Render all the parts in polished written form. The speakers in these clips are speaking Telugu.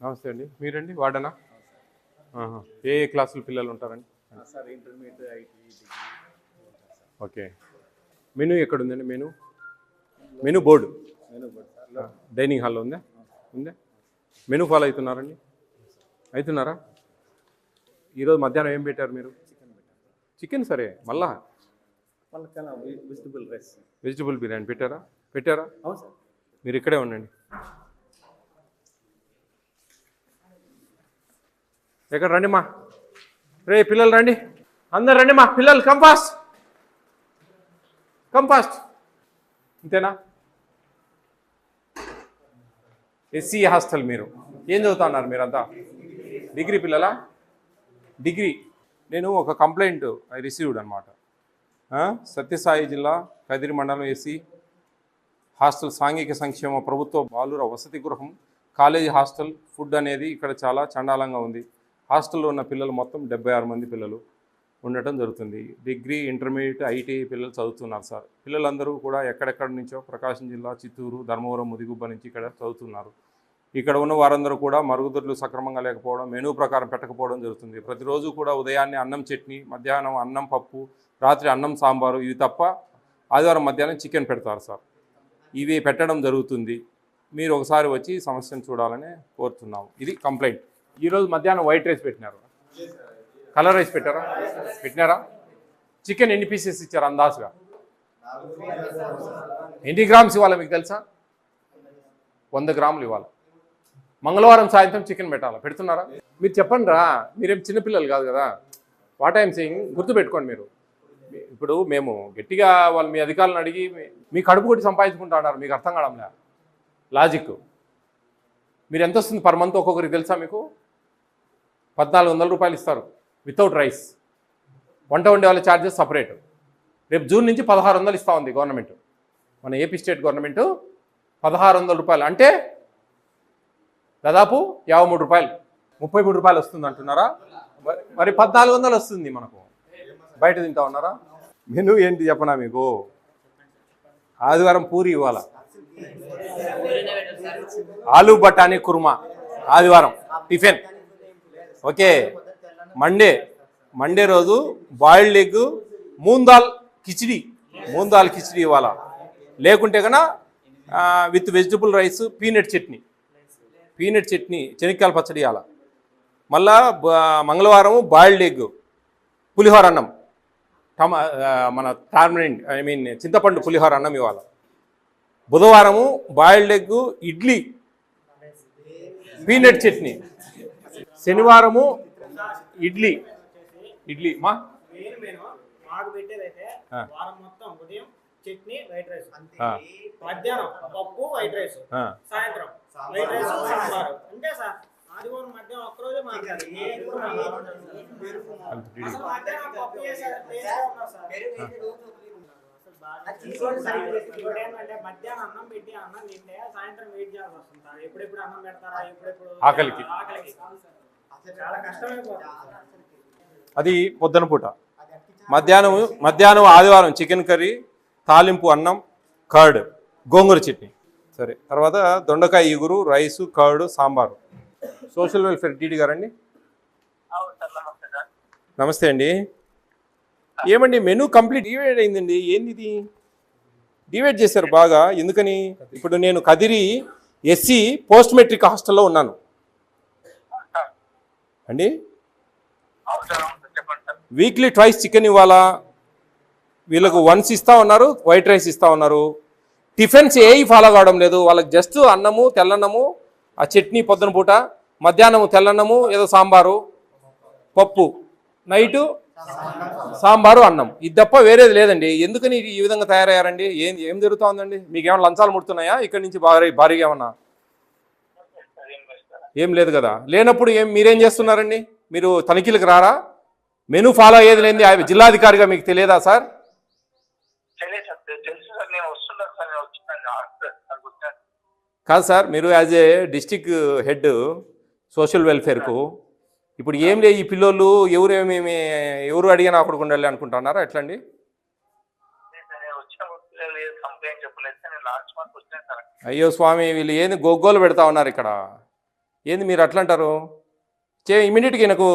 నమస్తే అండి. మీరండి వార్డనా? ఏ క్లాసుల పిల్లలు ఉంటారండి? Sir intermediate, IT, degree. Okay. Menu ఎక్కడుందండి? మెనూ బోర్డు డైనింగ్ హాల్లో ఉందా? మెనూ ఫాలో అవుతున్నారండి? అవుతున్నారా? ఈరోజు మధ్యాహ్నం ఏం పెట్టారు మీరు? చికెన్. సరే, మళ్ళా వెజిటబుల్ రైస్, వెజిటబుల్ బిర్యానీ పెట్టారా? అవును సార్. మీరు ఇక్కడే ఉండండి. ఎక్కడ రండి మా రే పిల్లలు రండి, అందరు రండి మా పిల్లలు. కంపాస్ట్ ఇంతేనా? SC hostel. మీరు ఏం చదువుతా ఉన్నారు? మీరంతా డిగ్రీ పిల్లలా? డిగ్రీ. నేను ఒక కంప్లైంట్ ఐ రిసీవ్డ్ అనమాట. సత్యసాయి జిల్లా కదిరి మండలం ఎస్సీ హాస్టల్ సాంఘిక సంక్షేమ ప్రభుత్వ బాలుర వసతి గృహం కాలేజీ హాస్టల్ ఫుడ్ అనేది ఇక్కడ చాలా చండాలంగా ఉంది. హాస్టల్లో ఉన్న పిల్లలు మొత్తం 76 మంది పిల్లలు ఉండటం జరుగుతుంది. డిగ్రీ, ఇంటర్మీడియట్, ఐటీ పిల్లలు చదువుతున్నారు సార్. పిల్లలందరూ కూడా ఎక్కడెక్కడి నుంచో ప్రకాశం జిల్లా, చిత్తూరు, ధర్మవరం, ముదిగుబ్బ నుంచి ఇక్కడ చదువుతున్నారు. ఇక్కడ ఉన్న వారందరూ కూడా మరుగుదొడ్లు సక్రమంగా లేకపోవడం, మెనూ ప్రకారం పెట్టకపోవడం జరుగుతుంది. ప్రతిరోజు కూడా ఉదయాన్నే అన్నం చట్నీ, మధ్యాహ్నం అన్నం పప్పు, రాత్రి అన్నం సాంబారు, ఇవి తప్ప ఆదివారం మధ్యాహ్నం చికెన్ పెడతారు సార్. ఇవి పెట్టడం జరుగుతుంది. మీరు ఒకసారి వచ్చి సమస్యను చూడాలని కోరుతున్నాము. ఇది కంప్లైంట్. ఈరోజు మధ్యాహ్నం వైట్ రైస్ పెట్టినారు, కలర్ రైస్ పెట్టినారా? చికెన్ ఎన్ని పీసెస్ ఇచ్చారు అందాజుగా? ఎన్ని గ్రామ్స్ ఇవ్వాలి మీకు తెలుసా? 100 గ్రాములు ఇవ్వాలి. మంగళవారం సాయంత్రం చికెన్ పెడుతున్నారా? మీరు చెప్పండి రా, మీరేం చిన్నపిల్లలు కాదు కదా. వాట్ ఐఎమ్ సెయింగ్ గుర్తుపెట్టుకోండి. మీరు ఇప్పుడు మేము గట్టిగా వాళ్ళు మీ అధికారులను అడిగి మీ కడుపు కొట్టి సంపాదించుకుంటా ఉన్నారు. మీకు అర్థం కావడంలే లాజిక్. మీరు ఎంత వస్తుంది పర్ మంత్ ఒక్కొక్కరికి తెలుసా? మీకు 1400 రూపాయలు ఇస్తారు వితౌట్ రైస్. వంట వండే వాళ్ళ ఛార్జెస్ సపరేట్. రేపు జూన్ నుంచి 1600 ఇస్తూ ఉంది గవర్నమెంట్. మన ఏపీ స్టేట్ గవర్నమెంట్ 1600 రూపాయలు అంటే దాదాపు 53 రూపాయలు, 33 రూపాయలు వస్తుంది అంటున్నారా? మరి 1400 వస్తుంది మనకు. బయట తింటా ఉన్నారా? మెనూ ఏంటి చెప్పనా మీకు? ఆదివారం పూరి ఇవ్వాల, ఆలు బఠానీ కుర్మా ఆదివారం టిఫిన్. ఓకే. మండే రోజు బాయిల్డ్ ఎగ్, మూందాల్ కిచిడి ఇవ్వాలా. లేకుంటే కన్నా with vegetable rice, peanut chutney, శనక్కాయల పచ్చడి ఇవ్వాలా. మళ్ళా మంగళవారం బాయిల్డ్ ఎగ్, పులిహోర అన్నం, మన టార్మరిన్ చింతపండు పులిహోర అన్నం ఇవ్వాలి. బుధవారము boiled egg, idli, peanut chutney. శనివారము ఇడ్లీ మా చట్నీ, వైట్ రైస్, మధ్యాహ్నం పప్పు, వైట్ రైస్, సాయంత్రం వైట్ రైస్, సాంబార్. అంటే సార్ ఆదివారం మధ్యాహ్నం ఒక్కరోజే మాట్లాడారు. మధ్యాహ్నం అన్నం పెట్టి అన్నం తింటే సాయంత్రం వెయిట్ చేయాల్సి వస్తుంది సార్. ఎప్పుడెప్పుడు అన్నం పెడతారా, ఎప్పుడెప్పుడు ఆకలికి చాలా కష్టమైపోతుంది. అది పొద్దున పూట. మధ్యాహ్నం ఆదివారం చికెన్ కర్రీ, తాలింపు అన్నం, కర్డ్, గోంగూర చట్నీ. సరే, తర్వాత దొండకాయ ఇగురు, rice, curd, sambar. Social welfare DD గారండి? నమస్తే అండి. ఏమండి మెనూ కంప్లీట్ డివైడ్ అయిందండి. ఏంది ఇది? డివైడ్ చేశారు బాగా. ఎందుకని? ఇప్పుడు నేను కదిరి ఎస్సీ పోస్ట్ మెట్రిక్ హాస్టల్లో ఉన్నాను అండి. వీక్లీ ట్వైస్ చికెన్ ఇవ్వాలా. వీళ్ళకు వన్స్ ఇస్తూ ఉన్నారు, వైట్ రైస్ ఇస్తూ ఉన్నారు. టిఫిన్స్ ఏవి ఫాలో కావడం లేదు. వాళ్ళకి జస్ట్ అన్నము, తెల్లన్నము, ఆ చట్నీ పొద్దున పూట, మధ్యాహ్నము తెల్లన్నము, ఏదో సాంబారు, పప్పు, నైటు సాంబారు, అన్నం. ఇది తప్ప వేరేది లేదండి. ఎందుకని ఈ విధంగా తయారయ్యారండి? ఏం జరుగుతూ ఉందండి? మీకు ఏమైనా లంచాలు ముడుతున్నాయా ఇక్కడి నుంచి? భారీగా ఏమన్నా? ఏం లేదు కదా. లేనప్పుడు మీరేం చేస్తున్నారండి? మీరు తనిఖీలకు రారా? మెనూ ఫాలో అయ్యేది లేని జిల్లాధికారిగా మీకు తెలియదా సార్? కాదు సార్, మీరు as a district head social వెల్ఫేర్కు ఇప్పుడు ఏం లేదు. ఈ పిల్లోళ్ళు ఎవరు అడిగినా అక్కడికి ఉండాలి అనుకుంటున్నారా? ఎట్లండి? అయ్యో స్వామి, వీళ్ళు ఏంది గొగ్గోలు పెడతా ఉన్నారు ఇక్కడ. ఏంది మీరు అట్లా అంటారు? ఇమీడియట్గా నాకు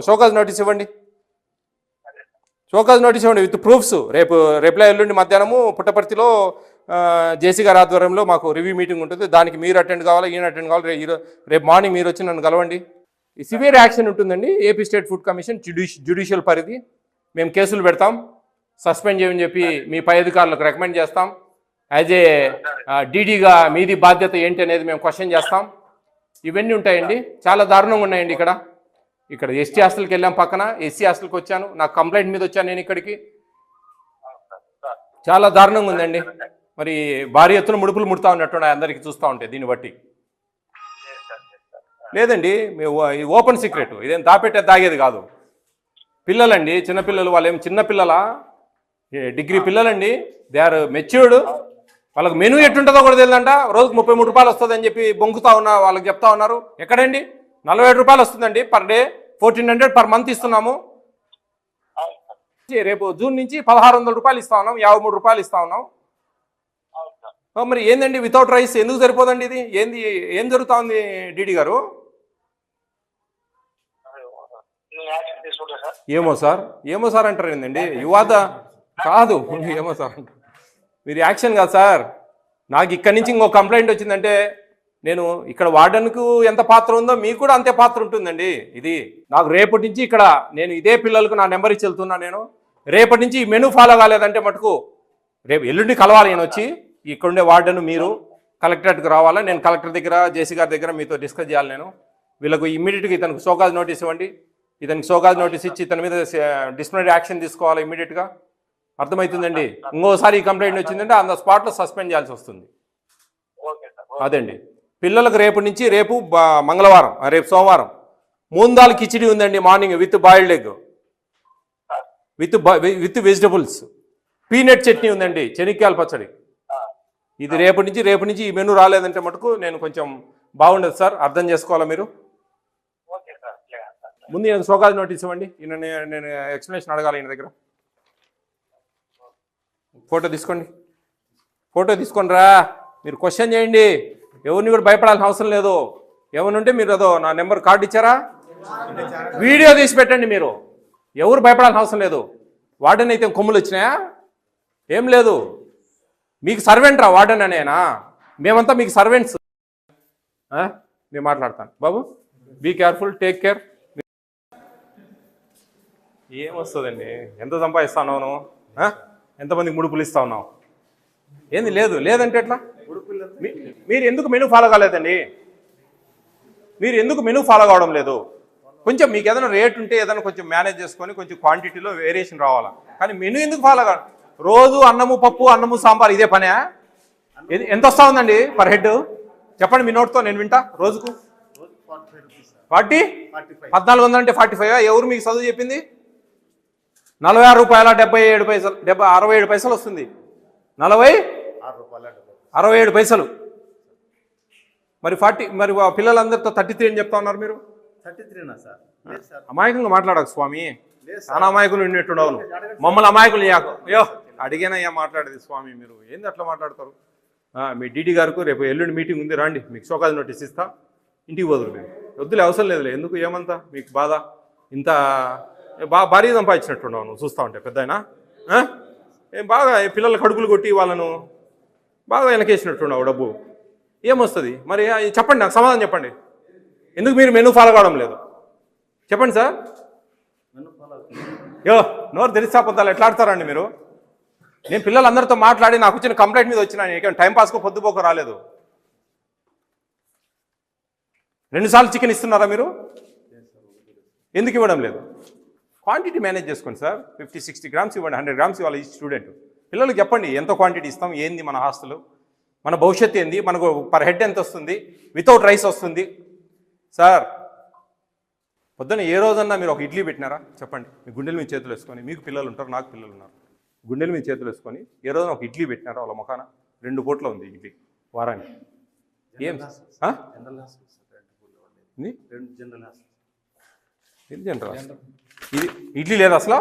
షోకాజ్ నోటీస్ ఇవ్వండి. షోకాజ్ నోటీస్ ఇవ్వండి విత్ ప్రూఫ్స్. రేపు రేపులా ఎల్లుండి మధ్యాహ్నము పుట్టపర్తిలో జేసీ గారి ఆధ్వర్యంలో మాకు రివ్యూ మీటింగ్ ఉంటుంది. దానికి మీరు అటెండ్ కావాలి, ఈయన అటెండ్ కావాలి. రేపు మార్నింగ్ మీరు వచ్చి నన్ను కలవండి. ఈ సివియర్ యాక్షన్ ఉంటుందండి. AP state food commission judicial పరిధి. మేము కేసులు పెడతాం, సస్పెండ్ చేయమని చెప్పి మీ పై అధికారులకు రికమెండ్ చేస్తాం. యాజ్ ఏ డీడీగా మీది బాధ్యత ఏంటి అనేది మేము క్వశ్చన్ చేస్తాం. ఇవన్నీ ఉంటాయండి. చాలా దారుణంగా ఉన్నాయండి. ఇక్కడ ఎస్టీ హాస్టల్కి వెళ్ళాం, పక్కన ఎస్సీ హాస్టల్కి వచ్చాను. నాకు కంప్లైంట్ మీద వచ్చాను నేను ఇక్కడికి. చాలా దారుణంగా ఉందండి. మరి భారీ ఎత్తున ముడుపులు ముడతా ఉన్నట్టు అందరికీ చూస్తూ ఉంటాయి. దీన్ని బట్టి లేదండి, ఓపెన్ సీక్రెట్, ఇదేం దాపెట్టే దాగేది కాదు. పిల్లలండి, చిన్నపిల్లలు. వాళ్ళు ఏం చిన్నపిల్లలా? డిగ్రీ పిల్లలండి. They are matured. వాళ్ళకి మెనూ ఎట్టుంటుందో కూడా తెలియదంట. రోజుకు 33 రూపాయలు వస్తుందని చెప్పి బొంకుతా ఉన్నా వాళ్ళకి చెప్తా ఉన్నారు. ఎక్కడండి? 47 రూపాయలు వస్తుందండి పర్ డే. 1400 పర్ మంత్ ఇస్తున్నాము. రేపు జూన్ నుంచి 1600 రూపాయలు ఇస్తా ఉన్నాం, 53 రూపాయలు ఇస్తా ఉన్నాం. మరి ఏందండి వితౌట్ రైస్ ఎందుకు సరిపోదండి? ఇది ఏంది? ఏం జరుగుతా ఉంది డీడీ గారు? ఏమో సార్ అంటారు ఏందండి? యువత కాదు, ఏమో సార్ అంటారు. మీరు యాక్షన్ కాదు సార్. నాకు ఇక్కడి నుంచి ఇంకో కంప్లైంట్ వచ్చిందంటే నేను ఇక్కడ వార్డెన్కు ఎంత పాత్ర ఉందో మీకు కూడా అంతే పాత్ర ఉంటుందండి. ఇది నాకు రేపటి నుంచి ఇక్కడ నేను ఇదే పిల్లలకు నా నెంబర్ ఇచ్చి వెళ్తున్నా. నేను రేపటి నుంచి ఈ మెనూ ఫాలో కాలేదంటే మటుకు రేపు ఎల్లుండి కలవాలి. నేను వచ్చి ఇక్కడుండే వార్డెన్ మీరు కలెక్టరేట్కి రావాలా. నేను కలెక్టర్ దగ్గర, జేసీ గారి దగ్గర మీతో డిస్కస్ చేయాలి. నేను వీళ్ళకు ఇమ్మీడియట్గా ఇతనికి షోకాజ్ నోటీస్ ఇవ్వండి. ఇతనికి షోకాజ్ నోటీస్ ఇచ్చి ఇతని మీద డిసిప్లినరీ యాక్షన్ తీసుకోవాలి ఇమ్మీడియట్గా. అర్థమవుతుందండి? ఇంకోసారి ఈ కంప్లైంట్ వచ్చిందంటే ఆన్ ద స్పాట్లో సస్పెండ్ చేయాల్సి వస్తుంది. అదండి. పిల్లలకు రేపు మంగళవారం, రేపు సోమవారం మూందాల్ కిచిడి ఉందండి morning with boiled egg, with vegetables. Peanut chutney ఉందండి, చెనిక్కాయల పచ్చడి. ఇది రేపు నుంచి ఈ మెనూ రాలేదంటే మటుకు నేను కొంచెం బాగుండదు సార్. అర్థం చేసుకోవాలా మీరు. ముందు నేను షోకాజ్ నోటీస్ ఇవ్వండి. నేను ఎక్స్ప్లెనేషన్ అడగాలి ఈయన దగ్గర. ఫోటో తీసుకోండి రా. మీరు క్వశ్చన్ చేయండి. ఎవరిని కూడా భయపడాల్సిన అవసరం లేదు. ఏమైనా ఉంటే మీరు అదో నా నెంబర్ కార్డు ఇచ్చారా, వీడియో తీసి పెట్టండి. మీరు ఎవరు భయపడాల్సిన అవసరం లేదు. వార్డెన్ అయితే కొమ్ములు వచ్చినాయా? ఏం లేదు. మీకు సర్వెంట్ రా వార్డెన్ అనేనా? మేమంతా మీకు సర్వెంట్స్. నేను మాట్లాడతాను బాబు. Be careful, take care. ఏమొస్తుందండి? ఎంత సంపాదిస్తా ఉన్నావు? ఎంతమందికి ముడుపులు ఇస్తా ఉన్నావు? ఏంది లేదంటే ఎట్లా? మీరు ఎందుకు మెనూ ఫాలో కాలేదండి? మీరు ఎందుకు మెనూ ఫాలో కావడం లేదు? కొంచెం మీకు ఏదైనా రేట్ ఉంటే ఏదైనా కొంచెం మేనేజ్ చేసుకొని కొంచెం క్వాంటిటీలో వేరియేషన్ రావాలా. కానీ మెనూ ఎందుకు ఫాలో కాదు? రోజు అన్నము పప్పు, అన్నము సాంబార్ ఇదే పనే? ఎంత వస్తూ ఉందండి పర్ హెడ్? చెప్పండి మీ నోట్తో, నేను వింటా. రోజుకు 40, 1400 అంటే 45. ఎవరు మీకు చదువు చెప్పింది? 46 రూపాయల 77 పైసలు, 67 పైసలు వస్తుంది. 67 పైసలు. మరి 40, మరి పిల్లలందరితో 33 అని చెప్తా ఉన్నారు మీరు. 33నా సార్? అమాయకంగా మాట్లాడకు స్వామి. చాలా అమాయకులు ఉన్నట్టున్నావు. మమ్మల్ని అమాయకులు అయ్యో అడిగానయ్యా మాట్లాడేది స్వామి. మీరు ఏంది అట్లా మాట్లాడతారు? మీ డీడీ గారికి రేపు ఎల్లుండి మీటింగ్ ఉంది, రండి. మీకు షోకాజ్ నోటీస్ ఇస్తా. ఇంటికి పోదురు మీరు. వద్దులే, అవసరం లేదులే. ఎందుకు ఏమంతా మీకు బాధ? ఇంత భారీ సంపాదించినట్టున్నావు నువ్వు చూస్తూ ఉంటే. పెద్దయినా ఏం బాగా పిల్లల కడుపులు కొట్టి వాళ్ళను బాగా వెనకేసినట్టున్నావు డబ్బు. ఏమొస్తుంది మరి? చెప్పండి, నాకు సమాధానం చెప్పండి. ఎందుకు మీరు మెనూ ఫాలో కావడం లేదు? చెప్పండి సార్. నోరు తెరిస్తా పొద్దాలు ఎట్లా ఆడతారండి మీరు? నేను పిల్లలందరితో మాట్లాడి నాకు వచ్చిన కంప్లైంట్ మీద వచ్చిన టైం పాస్కో పొద్దుపోకో రాలేదు. 2 సార్లు చికెన్ ఇస్తున్నారా మీరు? ఎందుకు ఇవ్వడం లేదు? క్వాంటిటీ మేనేజ్ చేసుకోండి సార్. 50-60 గ్రామ్స్ ఇవ్వండి, 100 గ్రామ్స్ ఇవ్వాలి ఈ స్టూడెంట్. పిల్లలకు చెప్పండి ఎంత క్వాంటిటీ ఇస్తాం, ఏంది మన హాస్టల్, మన భవిష్యత్తు ఏంది, మనకు పర్ హెడ్ ఎంత వస్తుంది, వితౌట్ రైస్ వస్తుంది. సార్ పొద్దున్న ఏ రోజన్నా మీరు ఒక ఇడ్లీ పెట్టినారా? చెప్పండి. మీ గుండెల మీద చేతులు వేసుకొని, మీకు పిల్లలు ఉంటారు, నాకు పిల్లలు ఉన్నారు, గుండెల మీద చేతులు వేసుకొని ఏ రోజున ఒక ఇడ్లీ పెట్టినారా వాళ్ళ ముఖాన? 2 పూట్ల ఉంది ఇడ్లీ వారానికి. ఏం జనరల్ ఇది ఇడ్లీ లేదు అసలు?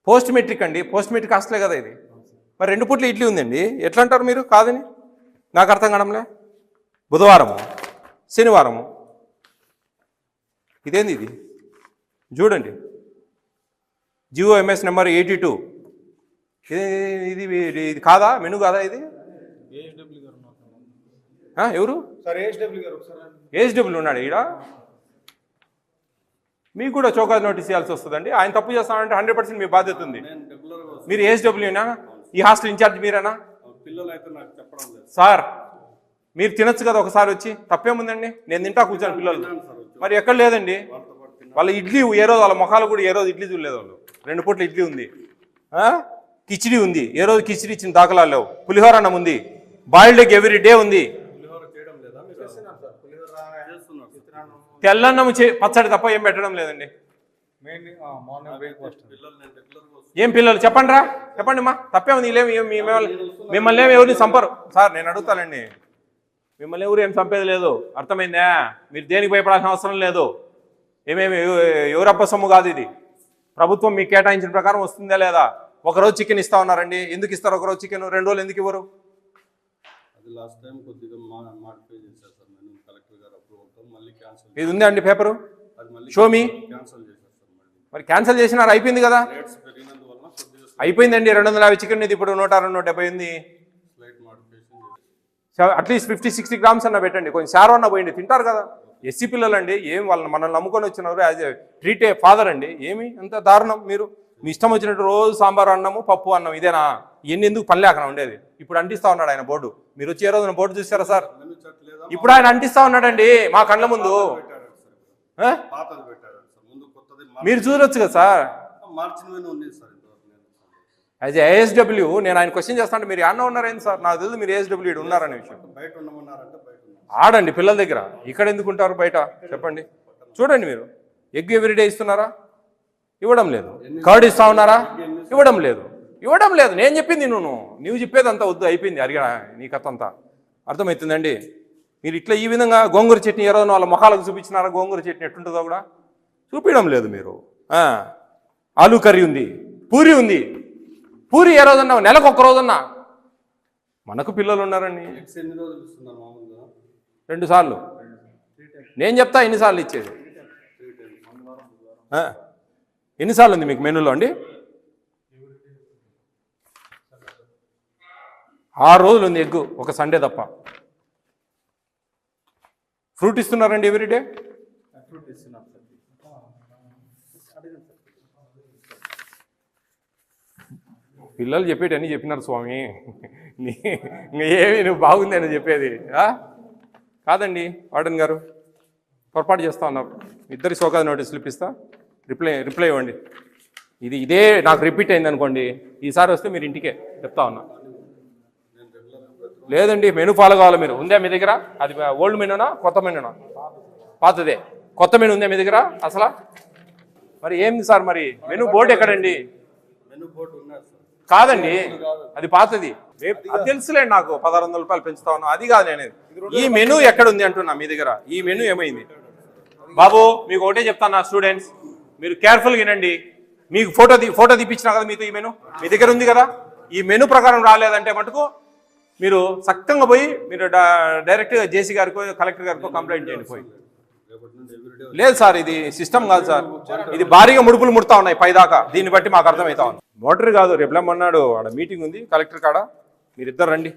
పోస్ట్ మెట్రిక్ అండి, పోస్ట్ మెట్రిక్ హాస్టలే కదా ఇది. మరి 2 పూట్ల ఇడ్లీ ఉందండి, ఎట్లా అంటారు మీరు కాదని? నాకు అర్థం కావడంలే. బుధవారము శనివారము. ఇదేంది ఇది చూడండి, జిఓఎంఎస్ నెంబర్ 82. ఇది ఇది కాదా మెను కాదా ఇది? ఎవరు ఏహెచ్డబ్ల్యూ ఉన్నాడు ఈడ? మీకు కూడా చౌకాజ్ నోటీస్ ఇవ్వాల్సి వస్తుందండి. ఆయన తప్పు చేస్తానంటే 100% మీ బాధ్యత ఉంది. మీరు ఏహెచ్డబ్ల్యూనా? ఈ హాస్టల్ ఇన్ఛార్జ్ మీరేనా? సార్ మీరు తినొచ్చు కదా ఒకసారి వచ్చి, తప్పేముందండి? నేను తింటా కూర్చొని పిల్లలు. మరి ఎక్కడ లేదండి వాళ్ళ ఇడ్లీ, ఏ రోజు వాళ్ళ ముఖాలు కూడా ఏ రోజు ఇడ్లీ చూడలేదు వాళ్ళు. 2 పూట్ల ఇడ్లీ ఉంది, కిచిడి ఉంది, ఏ రోజు కిచిడి ఇచ్చిన దాఖలాలు లేవు. పులిహోర అన్నం ఉంది, బాయిల్డ్ ఎగ్ ఎవ్రీ డే ఉంది. తెల్లన్నం పచ్చడి తప్ప ఏం పెట్టడం లేదండి. ఏం పిల్లలు చెప్పండి రా, చెప్పండి మా తప్పే ఉంది. మిమ్మల్ని ఏమి ఎవరిని చంపరు సార్, నేను అడుగుతానండి. మిమ్మల్ని ఎవరు ఏం చంపేది లేదు, అర్థమైందా? మీరు దేనికి భయపడాల్సిన అవసరం లేదు. ఏమేమి ఎవరప్ప సొమ్ము కాదు ఇది. ప్రభుత్వం మీకు కేటాయించిన ప్రకారం వస్తుందా లేదా? ఒకరోజు చికెన్ ఇస్తా ఉన్నారండి, ఎందుకు ఇస్తారు ఒకరోజు చికెన్? 2 రోజులు ఎందుకు ఇవ్వరు? ఇది ఉందా అండి పేపరు? షోమి. మరి క్యాన్సిల్ చేసినారు, అయిపోయింది కదా. అయిపోయిందండి. 250 చికెన్ ఇది ఇప్పుడు 160, 170 ఉంది. అట్లీస్ట్ 50-60 గ్రామ్స్ అన్న పెట్టండి, కొంచెం శారో అన్న పోయింది, తింటారు కదా. ఎస్సీ పిల్లలండి, ఏం వాళ్ళని మనల్ని నమ్ముకొని వచ్చినారు. As a treat A father అండి. ఏమి అంత దారుణం? మీరు మీ ఇష్టం వచ్చినట్టు రోజు సాంబార్ అన్నము పప్పు అన్నం ఇదేనా? ఇవన్నీ ఎందుకు పని లేకనా ఉండేది? ఇప్పుడు అంటిస్తా ఉన్నాడు ఆయన బోర్డు. మీరు వచ్చే రోజున బోర్డు చూసారా సార్? ఇప్పుడు ఆయన అంటిస్తా ఉన్నాడండి మా కళ్ళ ముందు. మీరు చూడొచ్చు కదా సార్. యాజ్ ఏఎస్డబ్ల్యూ నేను ఆయన క్వశ్చన్ చేస్తాను, మీరు అన్న ఉన్నారేంటి సార్? నాకు తెలియదు మీరు ఏఎస్డబ్ల్యూ ఉన్నారనే విషయం. ఆడండి పిల్లల దగ్గర, ఇక్కడ ఎందుకు ఉంటారు బయట చెప్పండి. చూడండి, మీరు ఎగ్ ఎవ్రీడే ఇస్తున్నారా? ఇవ్వడం లేదు. కర్డ్ ఇస్తా ఉన్నారా? ఇవ్వడం లేదు. నేను చెప్పింది నువ్వు చెప్పేది అంతా వద్దు, అయిపోయింది. అడిగా నీ కథ అంతా అర్థమవుతుందండి. మీరు ఇట్లా ఈ విధంగా గోంగూర చట్నీ ఏ రోజు వాళ్ళ మొఖాలకు చూపించినారా? గోంగూర చట్నీ ఎట్టుంటుందో కూడా చూపించడం లేదు మీరు. ఆలూ కర్రీ ఉంది, పూరి ఉంది. పూరి ఏ రోజన్నా? నెలకు 1 రోజన్నా? మనకు పిల్లలు ఉన్నారండి. 2 సార్లు నేను చెప్తా ఎన్నిసార్లు ఇచ్చేది. ఎన్నిసార్లు ఉంది మీకు మెనూలో అండి? 6 రోజులు ఉంది ఎగ్గు, ఒక సండే తప్ప. ఫ్రూట్ ఇస్తున్నారండి ఎవ్రీడే? పిల్లలు చెప్పేటి అన్నీ చెప్పినారు స్వామి. ఏమి నువ్వు బాగుంది అని చెప్పేది కాదండి. వార్డెన్ గారు పొరపాటు చేస్తా ఉన్నారు. ఇద్దరి షోకాజ్ నోటీసులు ఇప్పిస్తా, రిప్లై ఇవ్వండి. ఇదే నాకు రిపీట్ అయింది అనుకోండి, ఈసారి వస్తే మీరు ఇంటికే చెప్తా ఉన్నా. లేదండి, మెనూ ఫాలో కావాలి మీరు. ఉందా మీ దగ్గర? అది ఓల్డ్ మెనూనా కొత్త మెనూనా? పాతదే. కొత్త మెనూ ఉందా మీ దగ్గర అసలు? మరి ఏంది సార్ మరి మెనూ బోర్డు ఎక్కడండి? కాదండి, అది పాతది. అది తెలుసులేండి, నాకు 1600 రూపాయలు పెంచుతా ఉన్నా, అది కాదు నేను. ఈ మెనూ ఎక్కడుంది అంటున్నా మీ దగ్గర. ఈ మెనూ ఏమైంది బాబు? మీకు ఒకటే చెప్తాను స్టూడెంట్స్, మీరు కేర్ఫుల్గా వినండి. మీకు ఫోటో తీపించినా కదా మీతో, ఈ మెనూ మీ దగ్గర ఉంది కదా. ఈ మెనూ ప్రకారం రాలేదంటే మటుకు మీరు చక్కగా పోయి మీరు డైరెక్ట్గా జేసీ గారికో కలెక్టర్ గారికో కంప్లైంట్ చేయండి పోయి. లేదు సార్, ఇది సిస్టమ్ కాదు సార్. ఇది భారీగా ముడుపులు ముడతా ఉన్నాయి పైదాకా. దీన్ని బట్టి మాకు అర్థమవుతా ఉంది. మోటరీ కాదు, రేపు మొన్నాడు ఆడ మీటింగ్ ఉంది కలెక్టర్ కాడ, మీరిద్దరు రండి.